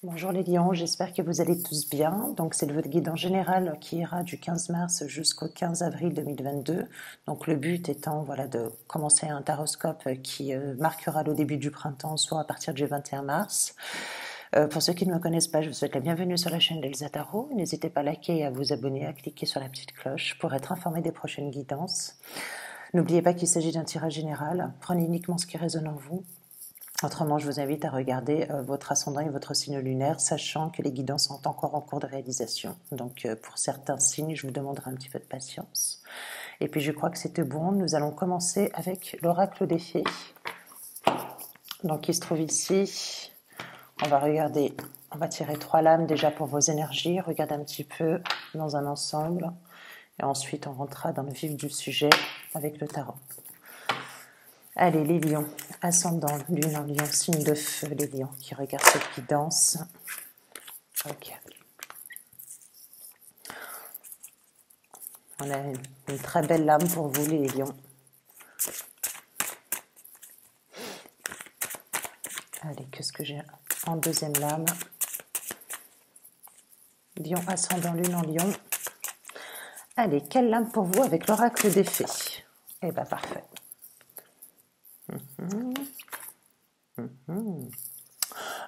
Bonjour les lions, j'espère que vous allez tous bien. Donc c'est le vote guide en général qui ira du 15 mars jusqu'au 15 avril 2022. Donc le but étant voilà, de commencer un taroscope qui marquera le début du printemps, soit à partir du 21 mars. Pour ceux qui ne me connaissent pas, je vous souhaite la bienvenue sur la chaîne d'Elsa Tarot. N'hésitez pas à liker et à vous abonner, à cliquer sur la petite cloche pour être informé des prochaines guidances. N'oubliez pas qu'il s'agit d'un tirage général. Prenez uniquement ce qui résonne en vous. Autrement, je vous invite à regarder votre ascendant et votre signe lunaire, sachant que les guidances sont encore en cours de réalisation. Donc, pour certains signes, je vous demanderai un petit peu de patience. Et puis, je crois que c'était bon. Nous allons commencer avec l'oracle des fées. Donc, il se trouve ici. On va regarder, on va tirer 3 lames déjà pour vos énergies. Regardez un petit peu dans un ensemble. Et ensuite, on rentrera dans le vif du sujet avec le tarot. Allez, les lions, ascendant, lune en lion, signe de feu, les lions qui regardent cette guidance. Ok. On a une très belle lame pour vous, les lions. Allez, qu'est-ce que j'ai en deuxième lame? Lion, ascendant, lune en lion. Allez, quelle lame pour vous avec l'oracle des fées? Eh bien, parfait.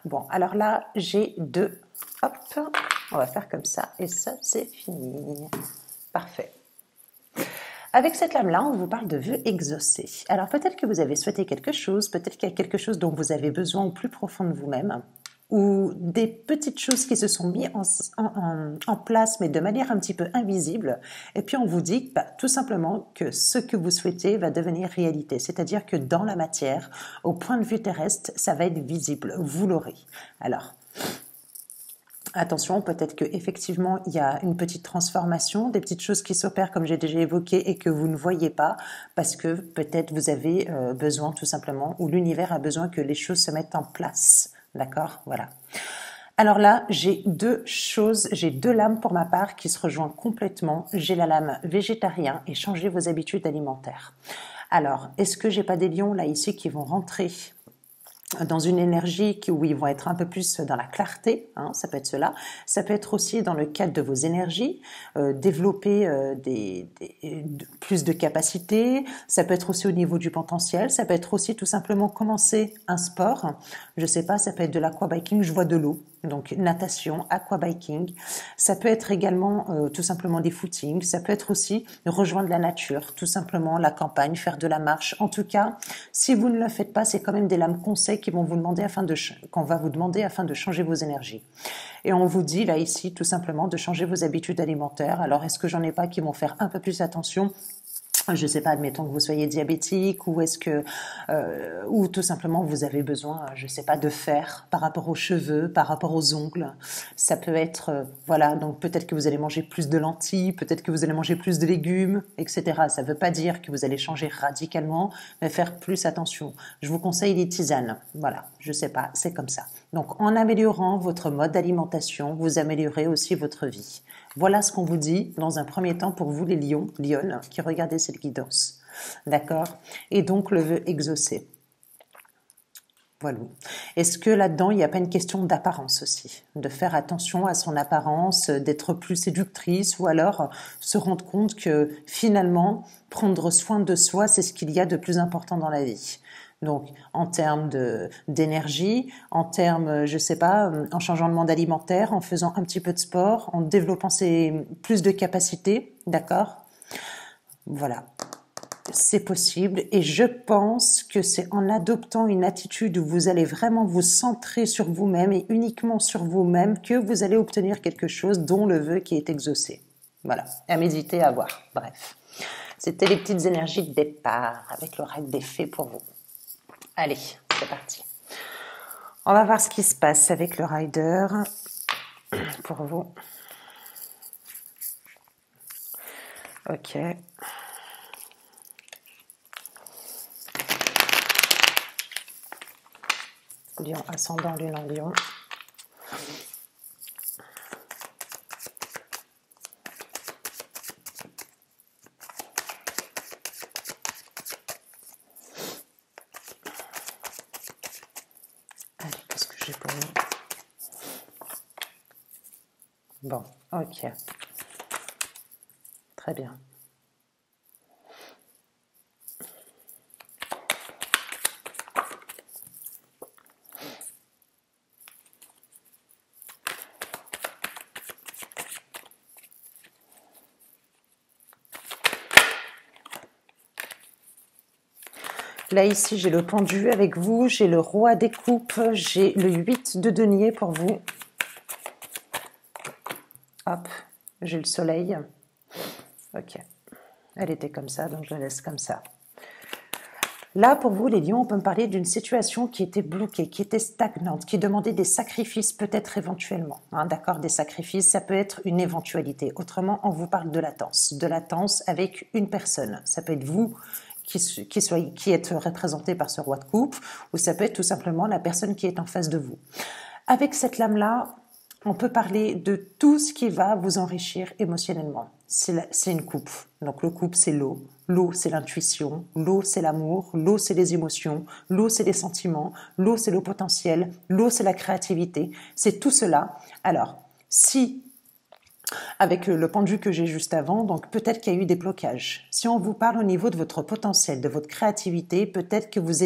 Bon, alors là, j'ai 2. Hop, on va faire comme ça. Et ça, c'est fini. Parfait. Avec cette lame-là, on vous parle de vœux exaucés. Alors peut-être que vous avez souhaité quelque chose, peut-être qu'il y a quelque chose dont vous avez besoin au plus profond de vous-même, ou des petites choses qui se sont mises en place, mais de manière un petit peu invisible. Et puis on vous dit tout simplement que ce que vous souhaitez va devenir réalité. C'est-à-dire que dans la matière, au point de vue terrestre, ça va être visible. Vous l'aurez. Alors, attention, peut-être qu'effectivement, il y a une petite transformation, des petites choses qui s'opèrent, comme j'ai déjà évoqué, et que vous ne voyez pas, parce que peut-être vous avez besoin tout simplement, ou l'univers a besoin que les choses se mettent en place. D'accord? Voilà. Alors là, j'ai 2 choses, j'ai 2 lames pour ma part qui se rejoignent complètement. J'ai la lame végétarien et changer vos habitudes alimentaires. Alors, est-ce que j'ai pas des lions là ici qui vont rentrer dans une énergie où ils vont être un peu plus dans la clarté, hein, ça peut être cela. Ça peut être aussi dans le cadre de vos énergies, développer plus de capacités. Ça peut être aussi au niveau du potentiel. Ça peut être aussi tout simplement commencer un sport. Je sais pas, ça peut être de l'aquabiking, je vois de l'eau. Donc natation, aquabiking. Ça peut être également tout simplement des footings. Ça peut être aussi rejoindre la nature, tout simplement la campagne, faire de la marche. En tout cas, si vous ne le faites pas, c'est quand même des lames conseils qui vont vous demander qu'on va vous demander afin de changer vos énergies. Et on vous dit là ici tout simplement de changer vos habitudes alimentaires. Alors est-ce que j'en ai pas qui vont faire un peu plus attention? Je sais pas, admettons que vous soyez diabétique, ou est-ce que, ou tout simplement vous avez besoin, je sais pas, de fer par rapport aux cheveux, par rapport aux ongles. Ça peut être, voilà, donc peut-être que vous allez manger plus de lentilles, peut-être que vous allez manger plus de légumes, etc. Ça veut pas dire que vous allez changer radicalement, mais faire plus attention. Je vous conseille les tisanes. Voilà, je sais pas, c'est comme ça. Donc, en améliorant votre mode d'alimentation, vous améliorez aussi votre vie. Voilà ce qu'on vous dit dans un premier temps pour vous les lions, lionnes, qui regardez cette guidance. D'accord? Et donc le vœu exaucé. Voilà. Est-ce que là-dedans, il n'y a pas une question d'apparence aussi? De faire attention à son apparence, d'être plus séductrice, ou alors se rendre compte que finalement, prendre soin de soi, c'est ce qu'il y a de plus important dans la vie. Donc, en termes d'énergie, en termes, je sais pas, en changeant de mode alimentaire, en faisant un petit peu de sport, en développant plus de capacités, d'accord? Voilà. C'est possible et je pense que c'est en adoptant une attitude où vous allez vraiment vous centrer sur vous-même et uniquement sur vous-même que vous allez obtenir quelque chose dont le vœu qui est exaucé. Voilà, à méditer, à voir. Bref, c'était les petites énergies de départ avec l'oracle des fées pour vous. Allez, c'est parti. On va voir ce qui se passe avec le rider pour vous. Ok. Lion, ascendant, lune en lion. Allez, qu'est-ce que j'ai pour vous? Bon, ok. Très bien. Là, ici, j'ai le pendu avec vous, j'ai le roi des coupes, j'ai le 8 de denier pour vous. Hop, j'ai le soleil. Ok, elle était comme ça, donc je la laisse comme ça. Là, pour vous, les lions, on peut me parler d'une situation qui était bloquée, qui était stagnante, qui demandait des sacrifices peut-être éventuellement. Hein, d'accord, des sacrifices, ça peut être une éventualité. Autrement, on vous parle de latence avec une personne. Ça peut être vous qui êtes représenté par ce roi de coupe, ou ça peut être tout simplement la personne qui est en face de vous. Avec cette lame-là, on peut parler de tout ce qui va vous enrichir émotionnellement. C'est une coupe. Donc le coupe, c'est l'eau. L'eau, c'est l'intuition. L'eau, c'est l'amour. L'eau, c'est les émotions. L'eau, c'est les sentiments. L'eau, c'est le potentiel. L'eau, c'est la créativité. C'est tout cela. Alors, si avec le pendu que j'ai juste avant, donc peut-être qu'il y a eu des blocages. Si on vous parle au niveau de votre potentiel, de votre créativité, peut-être que vous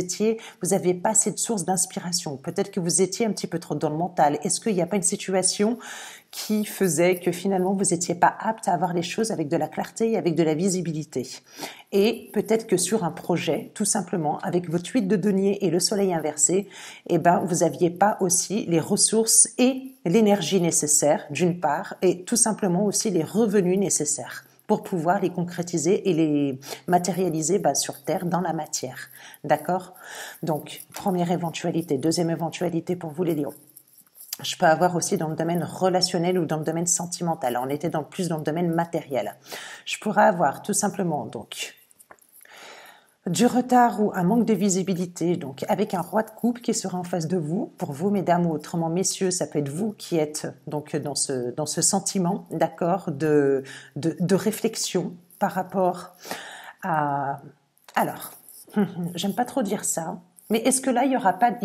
avez pas assez de sources d'inspiration, peut-être que vous étiez un petit peu trop dans le mental. Est-ce qu'il n'y a pas une situation qui faisait que finalement vous n'étiez pas apte à avoir les choses avec de la clarté et avec de la visibilité? Et peut-être que sur un projet, tout simplement, avec votre 8 de denier et le soleil inversé, eh ben, vous n'aviez pas aussi les ressources et l'énergie nécessaire, d'une part, et tout simplement aussi les revenus nécessaires pour pouvoir les concrétiser et les matérialiser sur Terre, dans la matière. D'accord? Donc, première éventualité. Deuxième éventualité pour vous les lions. Je peux avoir aussi dans le domaine relationnel ou dans le domaine sentimental. On était plus dans le domaine matériel. Je pourrais avoir tout simplement donc du retard ou un manque de visibilité, donc avec un roi de coupe qui sera en face de vous, pour vous mesdames ou autrement messieurs, ça peut être vous qui êtes donc dans ce sentiment, d'accord, de réflexion par rapport à... Alors, j'aime pas trop dire ça, mais est-ce que là, il y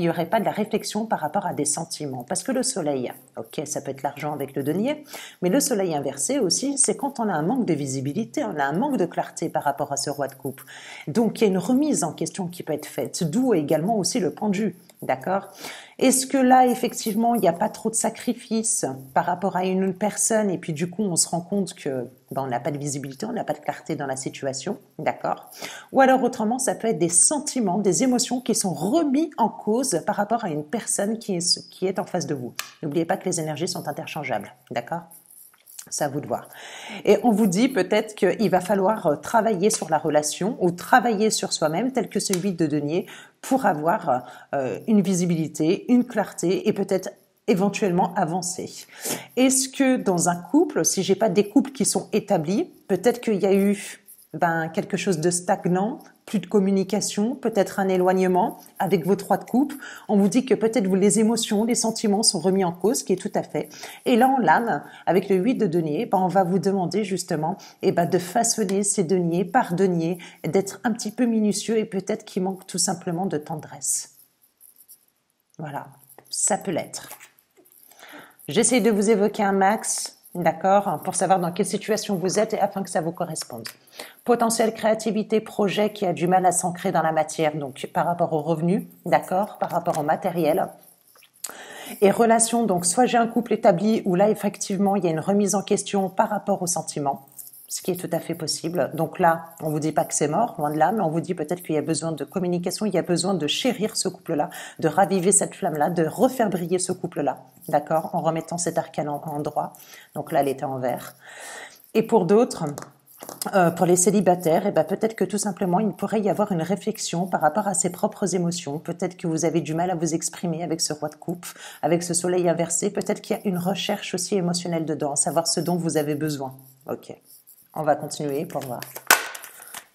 aurait pas de la réflexion par rapport à des sentiments? Parce que le soleil, ok, ça peut être l'argent avec le denier, mais le soleil inversé aussi, c'est quand on a un manque de visibilité, on a un manque de clarté par rapport à ce roi de coupe. Donc, il y a une remise en question qui peut être faite, d'où également aussi le pendu, d'accord? Est-ce que là, effectivement, il n'y a pas trop de sacrifices par rapport à une personne et puis du coup, on se rend compte que on n'a pas de visibilité, on n'a pas de clarté dans la situation, d'accord? Ou alors autrement, ça peut être des sentiments, des émotions qui sont remis en cause par rapport à une personne qui est en face de vous. N'oubliez pas que les énergies sont interchangeables, d'accord? C'est à vous de voir. Et on vous dit peut-être qu'il va falloir travailler sur la relation ou travailler sur soi-même, tel que ce 8 de denier, pour avoir une visibilité, une clarté et peut-être éventuellement avancer. Est-ce que dans un couple, si j'ai pas des couples qui sont établis, peut-être qu'il y a eu quelque chose de stagnant, plus de communication, peut-être un éloignement avec vos 3 de coupe. On vous dit que peut-être les émotions, les sentiments sont remis en cause, ce qui est tout à fait. Et là, en lame, avec le 8 de denier, on va vous demander justement de façonner ces deniers par denier, d'être un petit peu minutieux et peut-être qu'il manque tout simplement de tendresse. Voilà, ça peut l'être. J'essaie de vous évoquer un max, d'accord, pour savoir dans quelle situation vous êtes et afin que ça vous corresponde. Potentiel créativité, projet qui a du mal à s'ancrer dans la matière, donc par rapport aux revenus, d'accord, par rapport au matériel. Et relation, donc soit j'ai un couple établi où là effectivement il y a une remise en question par rapport aux sentiments, ce qui est tout à fait possible. Donc là, on vous dit pas que c'est mort, loin de là, mais on vous dit peut-être qu'il y a besoin de communication, il y a besoin de chérir ce couple-là, de raviver cette flamme-là, de refaire briller ce couple-là, d'accord, en remettant cet arcane en droit. Donc là, elle était en vert. Et pour d'autres, pour les célibataires, peut-être que tout simplement, il pourrait y avoir une réflexion par rapport à ses propres émotions. Peut-être que vous avez du mal à vous exprimer avec ce roi de coupe, avec ce soleil inversé. Peut-être qu'il y a une recherche aussi émotionnelle dedans, savoir ce dont vous avez besoin. Ok, on va continuer pour voir.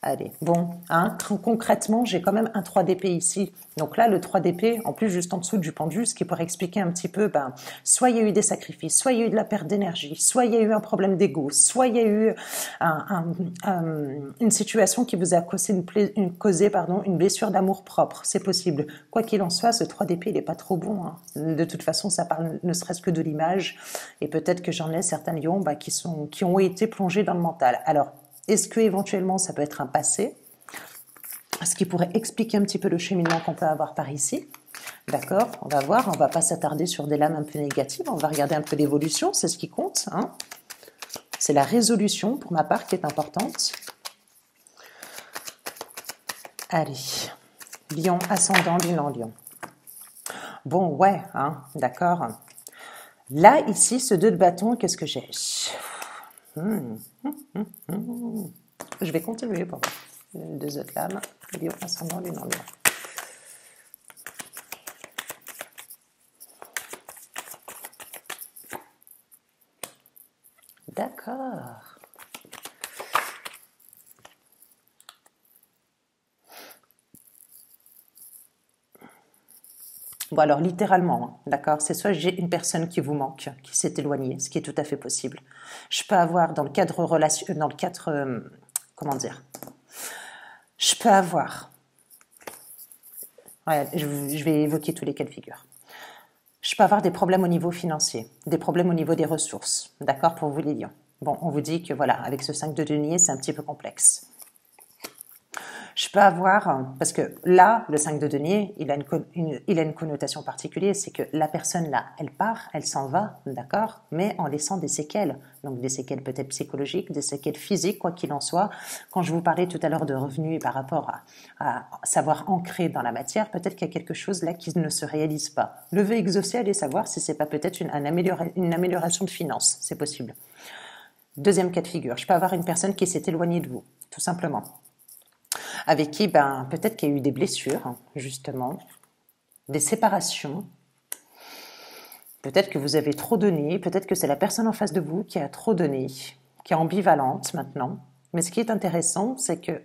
Allez, bon, hein, concrètement, j'ai quand même un 3 d'épée ici. Donc là, le 3 d'épée, en plus, juste en dessous du pendu, ce qui pourrait expliquer un petit peu, ben, soit il y a eu des sacrifices, soit il y a eu de la perte d'énergie, soit il y a eu un problème d'ego, soit il y a eu une situation qui vous a causé une blessure d'amour propre. C'est possible. Quoi qu'il en soit, ce 3 d'épée, il n'est pas trop bon. Hein. De toute façon, ça parle ne serait-ce que de l'image. Et peut-être que j'en ai certains lions bah, qui ont été plongés dans le mental. Alors, est-ce que éventuellement ça peut être un passé? Ce qui pourrait expliquer un petit peu le cheminement qu'on peut avoir par ici. D'accord? On va voir, on va pas s'attarder sur des lames un peu négatives, on va regarder un peu l'évolution, c'est ce qui compte. Hein? C'est la résolution, pour ma part, qui est importante. Allez, Lion, ascendant, lune en Lion. Bon, ouais, hein, d'accord. Là, ici, ce 2 de bâton, qu'est-ce que j'ai? Je vais continuer pour voir. 2 autres lames. Lion, ascendant, lune en Lion. D'accord. Bon alors littéralement, hein, d'accord, c'est soit j'ai une personne qui vous manque, qui s'est éloignée, ce qui est tout à fait possible. Je peux avoir dans le cadre comment dire, je peux avoir, ouais, je vais évoquer tous les cas de figure. Je peux avoir des problèmes au niveau financier, des problèmes au niveau des ressources, d'accord, pour vous les lions. Bon, on vous dit que voilà, avec ce 5 de denier, c'est un petit peu complexe. Je peux avoir, parce que là, le 5 de denier, il a une connotation particulière, c'est que la personne là, elle part, elle s'en va, d'accord, mais en laissant des séquelles. Donc des séquelles peut-être psychologiques, des séquelles physiques, quoi qu'il en soit. Quand je vous parlais tout à l'heure de revenus par rapport à savoir ancrer dans la matière, peut-être qu'il y a quelque chose là qui ne se réalise pas. Le vœu exaucé, allez savoir si c'est pas peut-être une amélioration de finances, c'est possible. Deuxième cas de figure, je peux avoir une personne qui s'est éloignée de vous, tout simplement. Avec qui, ben, peut-être qu'il y a eu des blessures, justement, des séparations. Peut-être que vous avez trop donné, peut-être que c'est la personne en face de vous qui a trop donné, qui est ambivalente maintenant. Mais ce qui est intéressant, c'est que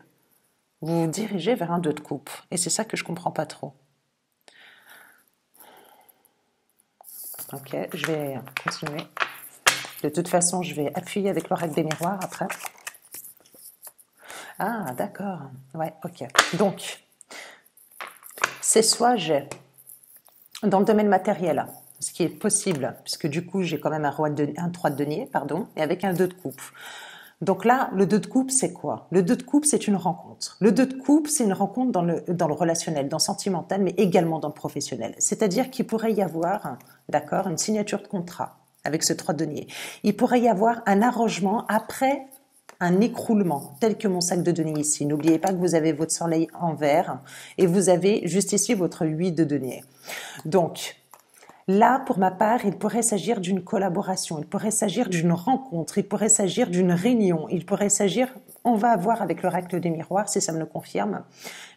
vous vous dirigez vers un 2 de coupe. Et c'est ça que je ne comprends pas trop. Ok, je vais continuer. De toute façon, je vais appuyer avec l'oracle des miroirs après. Ah, d'accord. Ouais, ok. Donc, c'est soit j'ai, dans le domaine matériel, ce qui est possible, puisque du coup, j'ai quand même un 3 de denier, pardon, et avec un 2 de coupe. Donc là, le 2 de coupe, c'est quoi? Le 2 de coupe, c'est une rencontre. Le 2 de coupe, c'est une rencontre dans le relationnel, dans le sentimental, mais également dans le professionnel. C'est-à-dire qu'il pourrait y avoir, d'accord, une signature de contrat avec ce 3 de denier. Il pourrait y avoir un arrangement après un écroulement, tel que mon sac de denier ici. N'oubliez pas que vous avez votre soleil en vert et vous avez juste ici votre 8 de denier. Donc, là, pour ma part, il pourrait s'agir d'une collaboration, il pourrait s'agir d'une rencontre, il pourrait s'agir d'une réunion, il pourrait s'agir, on va voir avec l'oracle des miroirs si ça me le confirme,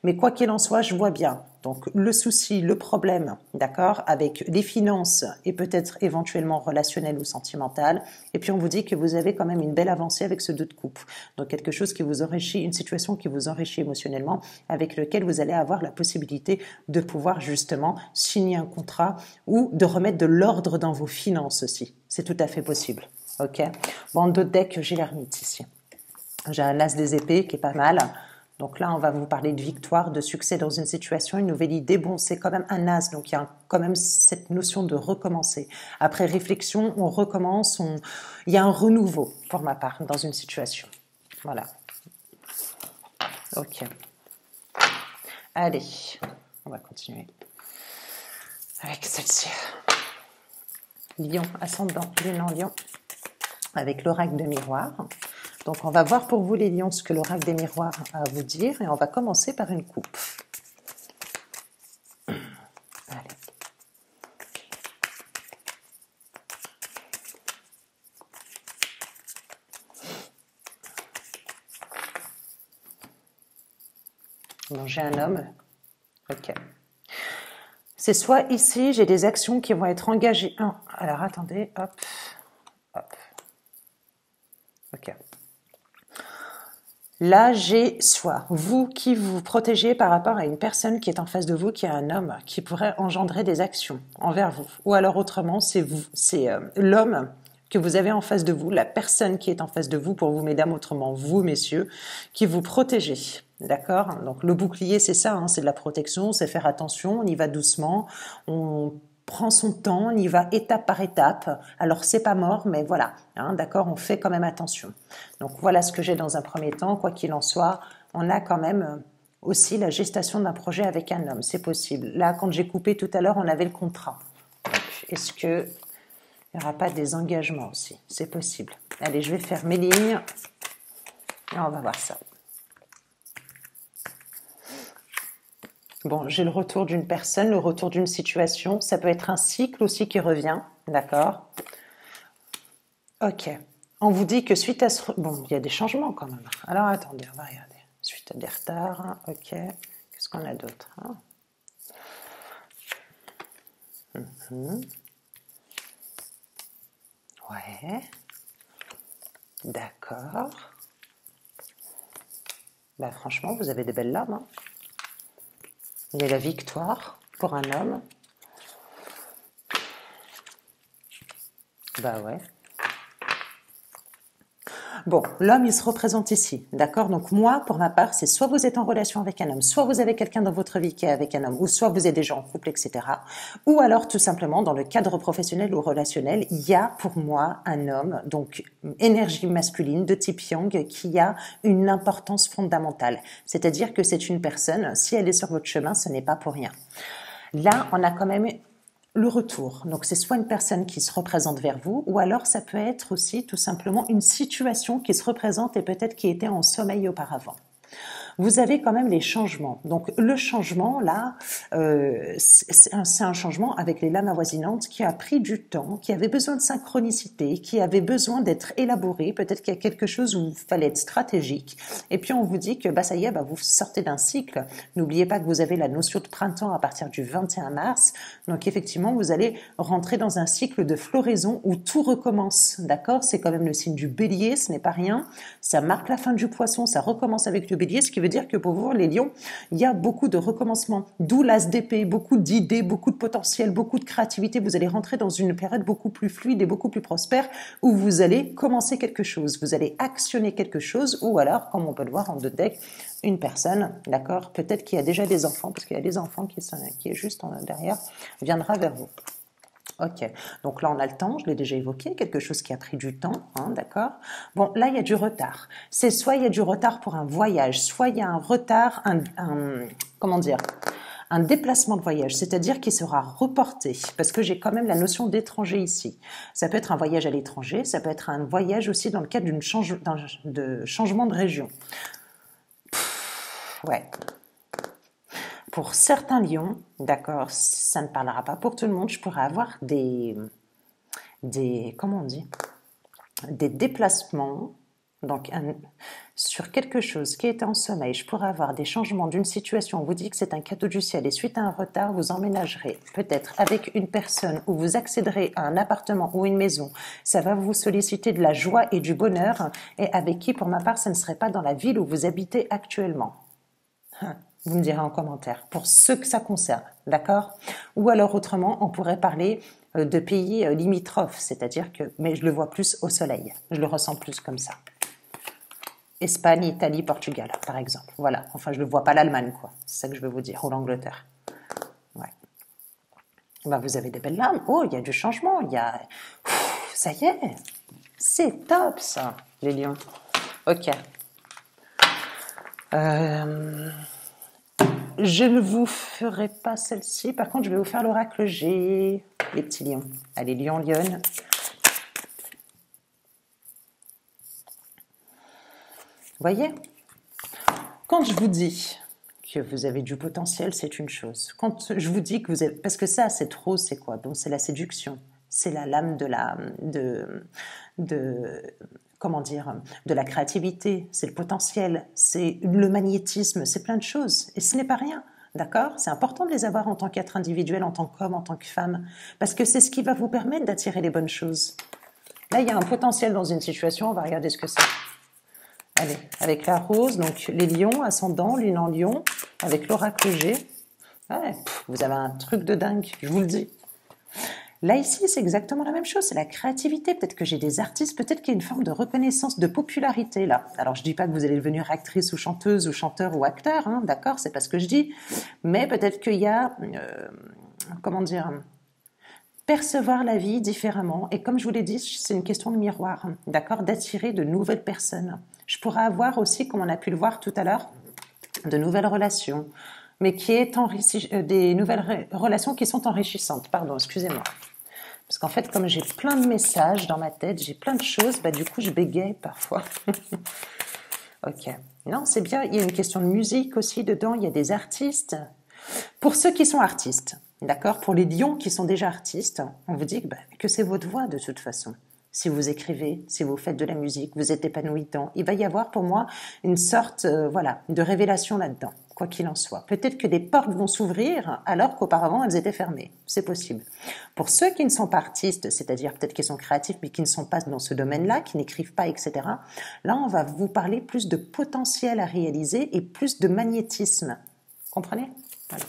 mais quoi qu'il en soit, je vois bien. Donc le souci, le problème, d'accord, avec les finances et peut-être éventuellement relationnel ou sentimental, et puis on vous dit que vous avez quand même une belle avancée avec ce 2 de coupe. Donc quelque chose qui vous enrichit, une situation qui vous enrichit émotionnellement, avec lequel vous allez avoir la possibilité de pouvoir justement signer un contrat ou de remettre de l'ordre dans vos finances aussi. C'est tout à fait possible. Ok. Bon, en d'autres decks, j'ai l'ermite ici. J'ai un as des épées qui est pas mal. Donc là, on va vous parler de victoire, de succès dans une situation, une nouvelle idée. Bon, c'est quand même un as, donc il y a quand même cette notion de recommencer. Après réflexion, on recommence, il y a un renouveau, pour ma part, dans une situation. Voilà. Ok. Allez, on va continuer avec celle-ci. Lion, ascendant, lune en Lion, avec l'oracle de miroir. Donc, on va voir pour vous, les lions, ce que l'oracle des miroirs a à vous dire. Et on va commencer par une coupe. Allez. Bon, j'ai un homme. Ok. C'est soit ici, j'ai des actions qui vont être engagées. Alors, attendez. Hop. Hop. Ok. Là, j'ai soit vous qui vous protégez par rapport à une personne qui est en face de vous, qui est un homme, qui pourrait engendrer des actions envers vous. Ou alors autrement, c'est vous, c'est l'homme que vous avez en face de vous, la personne qui est en face de vous, pour vous mesdames, autrement vous messieurs, qui vous protégez. D'accord? Donc le bouclier, c'est ça, hein, c'est de la protection, c'est faire attention, on y va doucement, on prend son temps, on y va étape par étape. Alors c'est pas mort, mais voilà, hein, d'accord, on fait quand même attention. Donc voilà ce que j'ai dans un premier temps. Quoi qu'il en soit, on a quand même aussi la gestation d'un projet avec un homme, c'est possible. Là, quand j'ai coupé tout à l'heure, on avait le contrat. Est-ce que il n'y aura pas des engagements aussi? C'est possible. Allez, je vais faire mes lignes et on va voir ça. Bon, j'ai le retour d'une personne, le retour d'une situation. Ça peut être un cycle aussi qui revient, d'accord? Ok. On vous dit que suite à ce... Bon, il y a des changements quand même. Alors, attendez, on va regarder. Suite à des retards, hein, ok. Qu'est-ce qu'on a d'autre, hein? Ouais. D'accord. Bah, franchement, vous avez des belles lames, hein. Il y a la victoire pour un homme. Bah ouais. Bon, l'homme, il se représente ici, d'accord? Donc moi, pour ma part, c'est soit vous êtes en relation avec un homme, soit vous avez quelqu'un dans votre vie qui est avec un homme, ou soit vous êtes déjà en couple, etc. Ou alors, tout simplement, dans le cadre professionnel ou relationnel, il y a pour moi un homme, donc énergie masculine de type yang, qui a une importance fondamentale. C'est-à-dire que c'est une personne, si elle est sur votre chemin, ce n'est pas pour rien. Là, on a quand même le retour. Donc, c'est soit une personne qui se représente vers vous, ou alors ça peut être aussi tout simplement une situation qui se représente et peut-être qui était en sommeil auparavant. Vous avez quand même les changements. Donc le changement là, c'est un changement avec les lames avoisinantes qui a pris du temps, qui avait besoin de synchronicité, qui avait besoin d'être élaboré. Peut-être qu'il y a quelque chose où il fallait être stratégique. Et puis on vous dit que bah ça y est, bah vous sortez d'un cycle. N'oubliez pas que vous avez la notion de printemps à partir du 21 mars. Donc effectivement, vous allez rentrer dans un cycle de floraison où tout recommence. D'accord? C'est quand même le signe du Bélier, ce n'est pas rien. Ça marque la fin du Poisson, ça recommence avec le Bélier, ce qui veut dire que pour vous, les lions, il y a beaucoup de recommencements, d'où l'as d'épée, beaucoup d'idées, beaucoup de potentiel, beaucoup de créativité. Vous allez rentrer dans une période beaucoup plus fluide et beaucoup plus prospère où vous allez commencer quelque chose, vous allez actionner quelque chose, ou alors, comme on peut le voir en deux decks, une personne, d'accord, peut-être qui a déjà des enfants, parce qu'il y a des enfants qui est juste derrière, viendra vers vous. Ok, donc là on a le temps, je l'ai déjà évoqué, quelque chose qui a pris du temps, hein, d'accord? Bon, là il y a du retard. C'est soit il y a du retard pour un voyage, soit il y a un retard, comment dire, un déplacement de voyage, c'est-à-dire qu'il sera reporté, parce que j'ai quand même la notion d'étranger ici. Ça peut être un voyage à l'étranger, ça peut être un voyage aussi dans le cadre de changement de région. Ouais. Pour certains lions, d'accord, ça ne parlera pas pour tout le monde, je pourrais avoir comment on dit, des déplacements, donc sur quelque chose qui est en sommeil, je pourrais avoir des changements d'une situation, on vous dit que c'est un cadeau du ciel et suite à un retard, vous emménagerez peut-être avec une personne ou vous accéderez à un appartement ou une maison, ça va vous solliciter de la joie et du bonheur et avec qui, pour ma part, ça ne serait pas dans la ville où vous habitez actuellement. Vous me direz en commentaire, pour ceux que ça concerne, d'accord? Ou alors autrement, on pourrait parler de pays limitrophes, c'est-à-dire que, mais je le vois plus au soleil, je le ressens plus comme ça. Espagne, Italie, Portugal, par exemple. Voilà, enfin je ne vois pas l'Allemagne, quoi, c'est ça que je veux vous dire, ou l'Angleterre. Ouais. Ben, vous avez des belles lames, oh, il y a du changement, il y a... ça y est, c'est top ça, les lions. Ok. Je ne vous ferai pas celle-ci. Par contre, je vais vous faire l'oracle G, les petits lions. Allez, lion, lionne. Vous voyez? Quand je vous dis que vous avez du potentiel, c'est une chose. Quand je vous dis que vous avez... Parce que ça, c'est trop, c'est quoi? Donc, c'est la séduction. C'est la lame comment dire, de la créativité, c'est le potentiel, c'est le magnétisme, c'est plein de choses. Et ce n'est pas rien, d'accord? C'est important de les avoir en tant qu'être individuel, en tant qu'homme, en tant que femme, parce que c'est ce qui va vous permettre d'attirer les bonnes choses. Là, il y a un potentiel dans une situation, on va regarder ce que c'est. Allez, avec la rose, donc les lions, ascendant, lune en lion, avec l'oracle G. Ouais, vous avez un truc de dingue, je vous le dis. Là, ici, c'est exactement la même chose, c'est la créativité. Peut-être que j'ai des artistes, peut-être qu'il y a une forme de reconnaissance, de popularité, là. Alors, je dis pas que vous allez devenir actrice ou chanteuse ou chanteur ou acteur, hein, d'accord, c'est pas ce que je dis. Mais peut-être qu'il y a, comment dire, percevoir la vie différemment. Et comme je vous l'ai dit, c'est une question de miroir, d'accord, d'attirer de nouvelles personnes. Je pourrais avoir aussi, comme on a pu le voir tout à l'heure, de nouvelles relations, mais qui est des nouvelles relations qui sont enrichissantes. Pardon, excusez-moi. Parce qu'en fait, comme j'ai plein de messages dans ma tête, j'ai plein de choses, bah, du coup, je bégaye parfois. Ok. Non, c'est bien. Il y a une question de musique aussi dedans. Il y a des artistes. Pour ceux qui sont artistes, d'accord, pour les lions qui sont déjà artistes, on vous dit que c'est votre voix de toute façon. Si vous écrivez, si vous faites de la musique, vous êtes épanoui dedans, il va y avoir pour moi une sorte voilà, de révélation là-dedans, quoi qu'il en soit. Peut-être que des portes vont s'ouvrir alors qu'auparavant elles étaient fermées. C'est possible. Pour ceux qui ne sont pas artistes, c'est-à-dire peut-être qu'ils sont créatifs mais qui ne sont pas dans ce domaine-là, qui n'écrivent pas, etc., là on va vous parler plus de potentiel à réaliser et plus de magnétisme. Comprenez ? Voilà.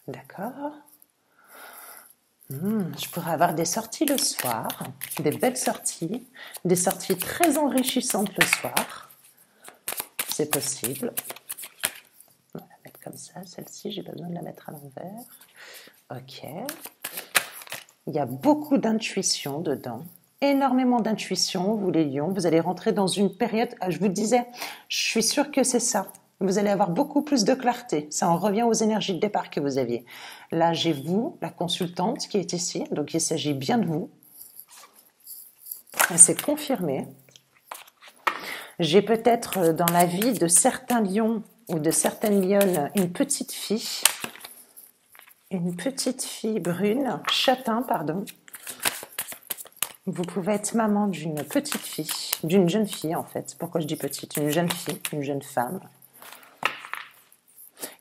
D'accord. Je pourrais avoir des sorties le soir, des belles sorties, des sorties très enrichissantes le soir. C'est possible. On va la mettre comme ça, celle-ci, j'ai pas besoin de la mettre à l'envers. Ok. Il y a beaucoup d'intuition dedans. Énormément d'intuition, vous les lions. Vous allez rentrer dans une période, je vous disais, je suis sûre que c'est ça. Vous allez avoir beaucoup plus de clarté. Ça en revient aux énergies de départ que vous aviez. Là, j'ai vous, la consultante, qui est ici. Donc, il s'agit bien de vous. C'est confirmé. J'ai peut-être dans la vie de certains lions ou de certaines lionnes une petite fille brune, châtain, pardon. Vous pouvez être maman d'une petite fille, d'une jeune fille en fait. Pourquoi je dis petite ? Une jeune fille, une jeune femme,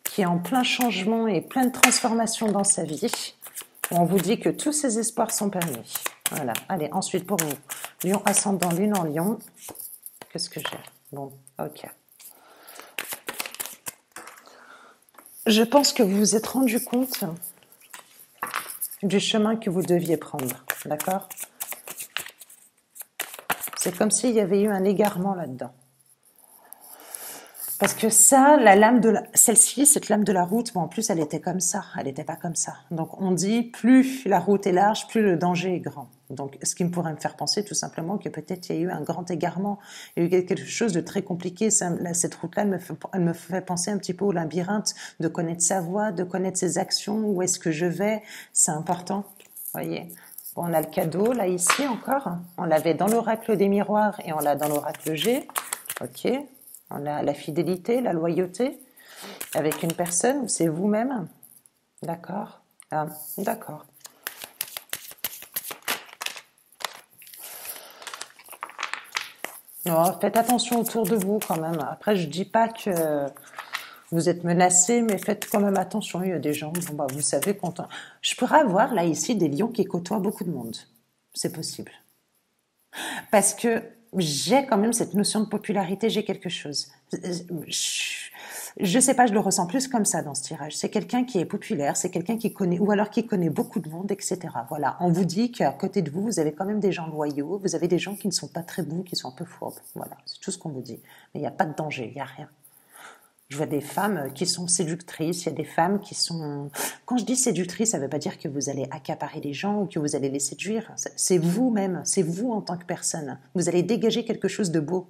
qui est en plein changement et pleine transformation dans sa vie. On vous dit que tous ses espoirs sont permis. Voilà. Allez, ensuite pour vous, lion ascendant, lune en lion. Qu'est-ce que j'ai ? Bon, ok. Je pense que vous vous êtes rendu compte du chemin que vous deviez prendre, d'accord ? C'est comme s'il y avait eu un égarement là-dedans. Parce que ça, celle-ci, cette lame de la route, bon, en plus, elle était comme ça. Elle n'était pas comme ça. Donc, on dit, plus la route est large, plus le danger est grand. Donc, ce qui me pourrait me faire penser tout simplement que peut-être il y a eu un grand égarement. Il y a eu quelque chose de très compliqué. Cette route-là, elle me fait penser un petit peu au labyrinthe, de connaître sa voie, de connaître ses actions, où est-ce que je vais. C'est important, voyez. Bon, on a le cadeau, là, ici, encore. On l'avait dans l'oracle des miroirs et on l'a dans l'oracle G. Ok. On a la fidélité, la loyauté avec une personne où c'est vous-même. D'accord ? Ah, d'accord. Oh, faites attention autour de vous quand même. Après, je dis pas que vous êtes menacés, mais faites quand même attention. Il y a des gens, bon, bah, vous savez, je pourrais avoir là ici des lions qui côtoient beaucoup de monde. C'est possible. Parce que j'ai quand même cette notion de popularité, j'ai quelque chose. Je sais pas, je le ressens plus comme ça dans ce tirage. C'est quelqu'un qui est populaire, c'est quelqu'un qui connaît, ou alors qui connaît beaucoup de monde, etc. Voilà, on vous dit qu'à côté de vous, vous avez quand même des gens loyaux, vous avez des gens qui ne sont pas très bons, qui sont un peu fourbes. Voilà, c'est tout ce qu'on vous dit. Mais il n'y a pas de danger, il n'y a rien. Je vois des femmes qui sont séductrices, il y a des femmes qui sont... Quand je dis séductrice, ça ne veut pas dire que vous allez accaparer les gens ou que vous allez les séduire. C'est vous-même, c'est vous en tant que personne. Vous allez dégager quelque chose de beau.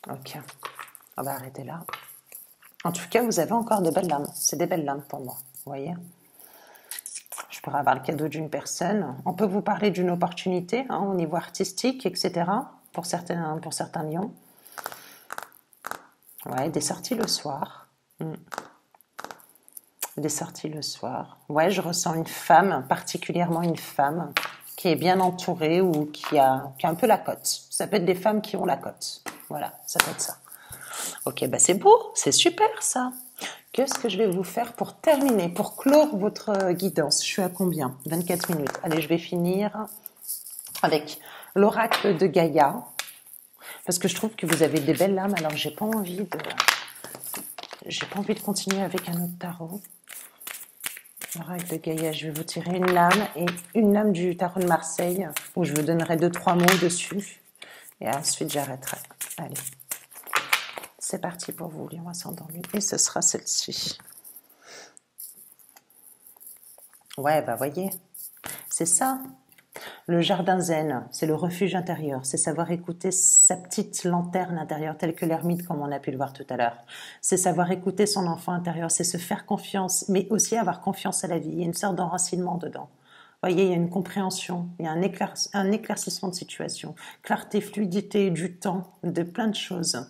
Ok, on va arrêter là. En tout cas, vous avez encore de belles lames. C'est des belles lames pour moi, vous voyez. Je pourrais avoir le cadeau d'une personne. On peut vous parler d'une opportunité au niveau artistique, etc. Pour certains lions. Ouais, des sorties le soir. Des sorties le soir. Ouais, je ressens une femme, particulièrement une femme, qui est bien entourée ou qui a un peu la cote. Ça peut être des femmes qui ont la cote. Voilà, ça peut être ça. Ok, bah c'est beau, c'est super ça. Qu'est-ce que je vais vous faire pour terminer, pour clore votre guidance ? Je suis à combien ? 24 minutes. Allez, je vais finir avec l'oracle de Gaïa, parce que je trouve que vous avez des belles lames, alors j'ai pas envie de continuer avec un autre tarot. L'oracle de Gaïa, je vais vous tirer une lame et une lame du tarot de Marseille, où je vous donnerai 2-3 mots dessus, et ensuite j'arrêterai. Allez, c'est parti pour vous, Lion ascendant Lion, et ce sera celle-ci. Ouais, bah voyez, c'est ça. Le jardin zen, c'est le refuge intérieur, c'est savoir écouter sa petite lanterne intérieure, telle que l'ermite, comme on a pu le voir tout à l'heure. C'est savoir écouter son enfant intérieur, c'est se faire confiance, mais aussi avoir confiance à la vie. Il y a une sorte d'enracinement dedans. Vous voyez, il y a une compréhension, il y a un éclaircissement de situation, clarté, fluidité, du temps, de plein de choses.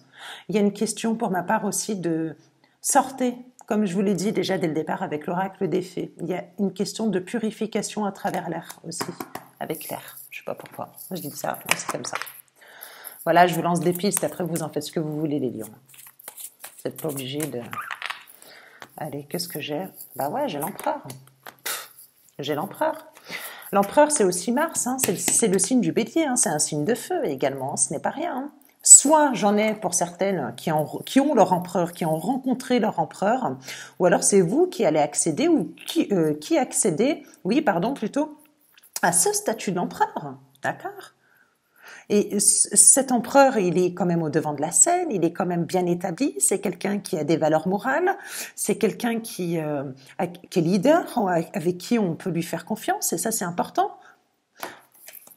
Il y a une question pour ma part aussi de sortez, comme je vous l'ai dit déjà dès le départ avec l'oracle des fées. Il y a une question de purification à travers l'air aussi. Avec l'air. Je sais pas pourquoi. Je dis ça, c'est comme ça. Voilà, je vous lance des pistes. Après, vous en faites ce que vous voulez, les lions. Vous n'êtes pas obligés de... Allez, qu'est-ce que j'ai? Bah ouais, j'ai l'empereur. J'ai l'empereur. L'empereur, c'est aussi Mars. Hein. C'est le signe du bélier. Hein. C'est un signe de feu également. Ce n'est pas rien. Hein. Soit j'en ai pour certaines qui ont leur empereur, qui ont rencontré leur empereur, ou alors c'est vous qui allez accéder, ou qui accédez, oui, pardon, plutôt, à ce statut d'empereur, d'accord? Et cet empereur, il est quand même au devant de la scène, il est quand même bien établi, c'est quelqu'un qui a des valeurs morales, c'est quelqu'un qui est leader, avec qui on peut lui faire confiance, et ça c'est important.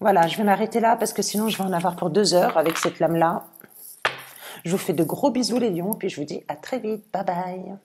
Voilà, je vais m'arrêter là parce que sinon je vais en avoir pour 2 heures avec cette lame-là. Je vous fais de gros bisous les lions, puis je vous dis à très vite, bye bye.